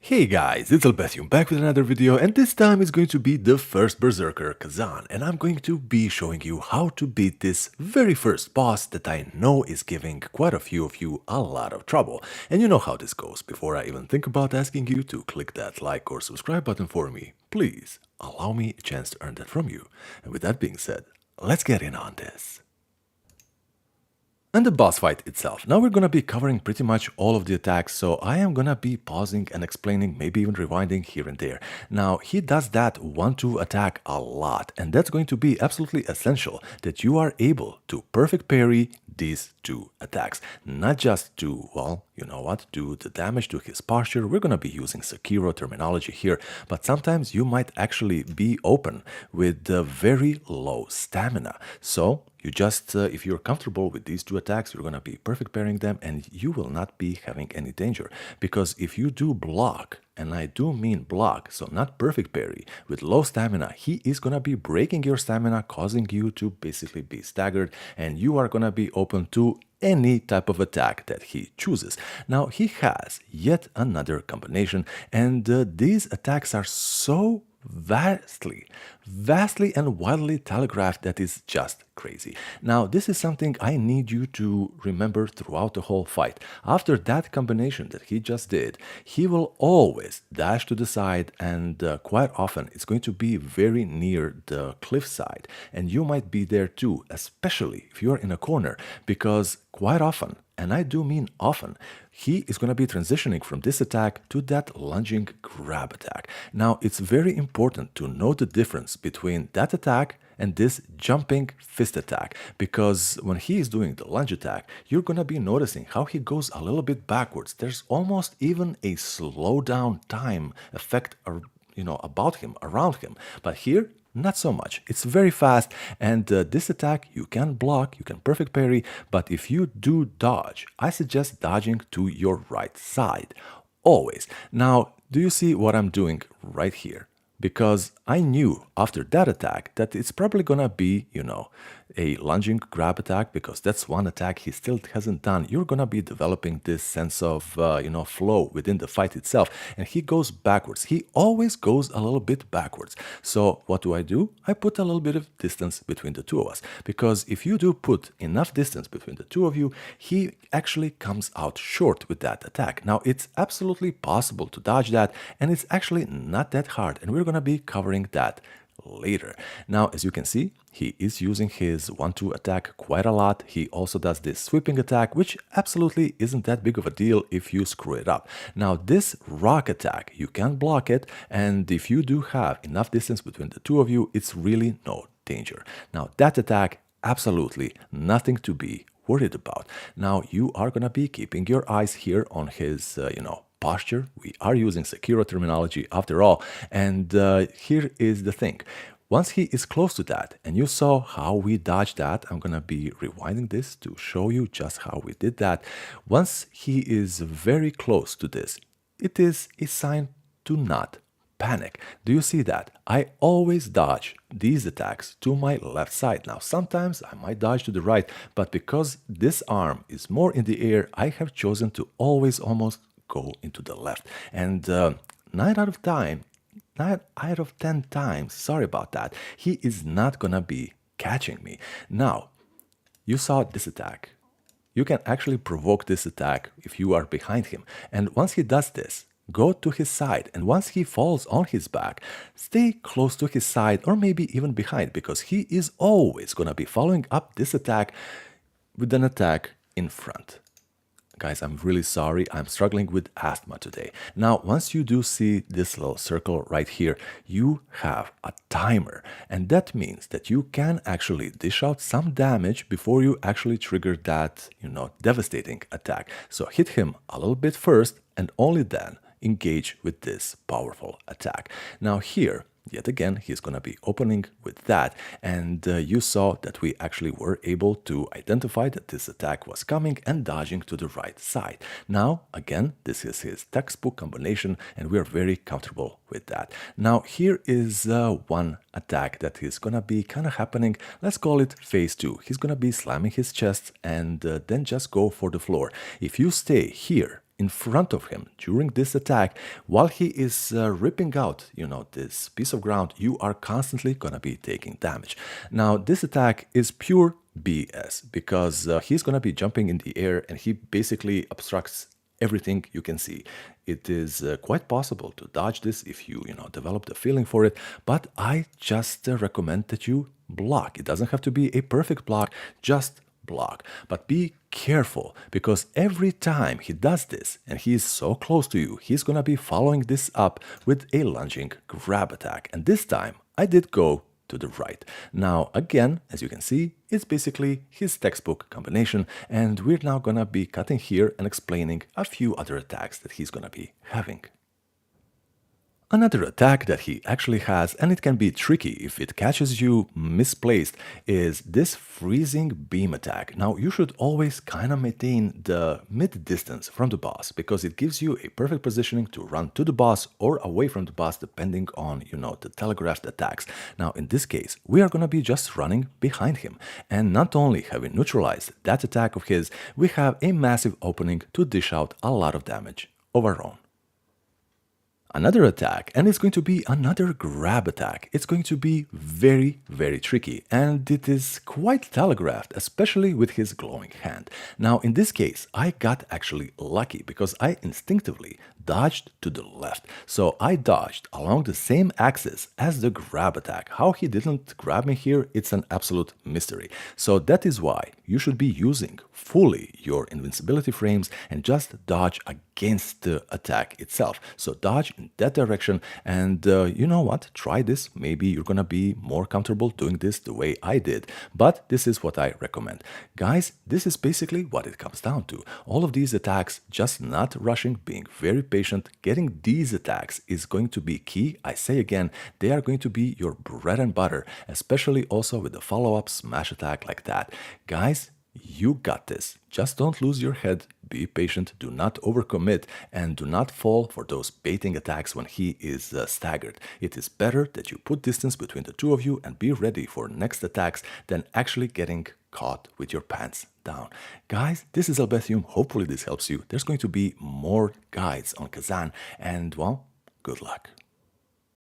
Hey guys, it's Albethium back with another video, and this time it's going to be the First Berserker Khazan, and I'm going to be showing you how to beat this very first boss that I know is giving quite a few of you a lot of trouble. And you know how this goes. Before I even think about asking you to click that like or subscribe button for me, please allow me a chance to earn that from you. And with that being said, let's get in on this. And the boss fight itself. Now we're gonna be covering pretty much all of the attacks, so I am gonna be pausing and explaining, maybe even rewinding here and there. Now he does that 1-2 attack a lot, and that's going to be absolutely essential that you are able to perfect parry these two attacks. Not just to, well, you know what, do the damage to his posture. We're gonna be using Sekiro terminology here, but sometimes you might actually be open with very low stamina. So you just, if you're comfortable with these two attacks, you're going to be perfect pairing them and you will not be having any danger. Because if you do block, and I do mean block, so not perfect parry, with low stamina, he is going to be breaking your stamina, causing you to basically be staggered, and you are going to be open to any type of attack that he chooses. Now he has yet another combination, and these attacks are so vastly and wildly telegraphed that is just crazy. Now this is something I need you to remember throughout the whole fight. After that combination that he just did, he will always dash to the side, and quite often it's going to be very near the cliff side, and you might be there too, especially if you're in a corner, because quite often, and I do mean often, he is going to be transitioning from this attack to that lunging grab attack. Now, it's very important to know the difference between that attack and this jumping fist attack, because when he is doing the lunge attack, you're going to be noticing how he goes a little bit backwards. There's almost even a slowdown time effect, about him, around him. But here, not so much. It's very fast, and this attack you can block, you can perfect parry, but if you do dodge, I suggest dodging to your right side, always. Now, do you see what I'm doing right here? Because I knew after that attack that it's probably gonna be, a lunging grab attack, because that's one attack he still hasn't done. You're gonna be developing this sense of, flow within the fight itself, and he goes backwards. He always goes a little bit backwards. So what do? I put a little bit of distance between the two of us, because if you do put enough distance between the two of you, he actually comes out short with that attack. Now, it's absolutely possible to dodge that, and it's actually not that hard, and we're gonna be covering that later. Now, as you can see, he is using his 1-2 attack quite a lot. He also does this sweeping attack, which absolutely isn't that big of a deal if you screw it up. Now, this rock attack, you can block it, and if you do have enough distance between the two of you, it's really no danger. Now, that attack, absolutely nothing to be worried about. Now, you are gonna be keeping your eyes here on his, posture. We are using Sekiro terminology after all, and here is the thing. Once he is close to that, and you saw how we dodged that, I'm gonna be rewinding this to show you just how we did that. Once he is very close to this, it is a sign to not panic. Do you see that? I always dodge these attacks to my left side. Now, sometimes I might dodge to the right, but because this arm is more in the air, I have chosen to always almost go into the left. And 9 out of 10 times, sorry about that, he is not gonna be catching me. Now, you saw this attack. You can actually provoke this attack if you are behind him. And once he does this, go to his side, and once he falls on his back, stay close to his side or maybe even behind, because he is always gonna be following up this attack with an attack in front. Guys, I'm really sorry, I'm struggling with asthma today. Now, once you do see this little circle right here, you have a timer, and that means that you can actually dish out some damage before you actually trigger that, devastating attack. So hit him a little bit first, and only then engage with this powerful attack. Now here, yet again, he's going to be opening with that, and you saw that we actually were able to identify that this attack was coming and dodging to the right side. Now, again, this is his textbook combination, and we are very comfortable with that. Now, here is one attack that is going to be kind of happening. Let's call it phase 2. He's going to be slamming his chest and then just go for the floor. If you stay here in front of him during this attack, while he is ripping out, this piece of ground, you are constantly going to be taking damage. Now, this attack is pure BS because he's going to be jumping in the air and he basically obstructs everything you can see. It is quite possible to dodge this if you, develop the feeling for it, but I just recommend that you block. It doesn't have to be a perfect block, just block. But be careful because every time he does this and he is so close to you, he's gonna be following this up with a lunging grab attack. And this time I did go to the right. Now, again, as you can see, it's basically his textbook combination, and we're now gonna be cutting here and explaining a few other attacks that he's gonna be having. Another attack that he actually has, and it can be tricky if it catches you misplaced, is this freezing beam attack. Now, you should always kind of maintain the mid-distance from the boss because it gives you a perfect positioning to run to the boss or away from the boss depending on, the telegraphed attacks. Now, in this case, we are going to be just running behind him. And not only have we neutralized that attack of his, we have a massive opening to dish out a lot of damage of our own. Another attack, and it's going to be another grab attack. It's going to be very, very tricky, and it is quite telegraphed, especially with his glowing hand. Now, in this case, I got actually lucky because I instinctively dodged to the left. So I dodged along the same axis as the grab attack. How he didn't grab me here, it's an absolute mystery. So that is why you should be using fully your invincibility frames and just dodge against the attack itself. So dodge in that direction, and you know what? Try this. Maybe you're gonna be more comfortable doing this the way I did. But this is what I recommend. Guys, this is basically what it comes down to. All of these attacks, just not rushing, being very patient, getting these attacks is going to be key. I say again, they are going to be your bread and butter, especially also with the follow-up smash attack like that. Guys, you got this. Just don't lose your head, be patient, do not overcommit, and do not fall for those baiting attacks when he is staggered. It is better that you put distance between the two of you and be ready for next attacks than actually getting caught with your pants down. Guys, this is Albethium. Hopefully this helps you. There's going to be more guides on Khazan, and well, good luck.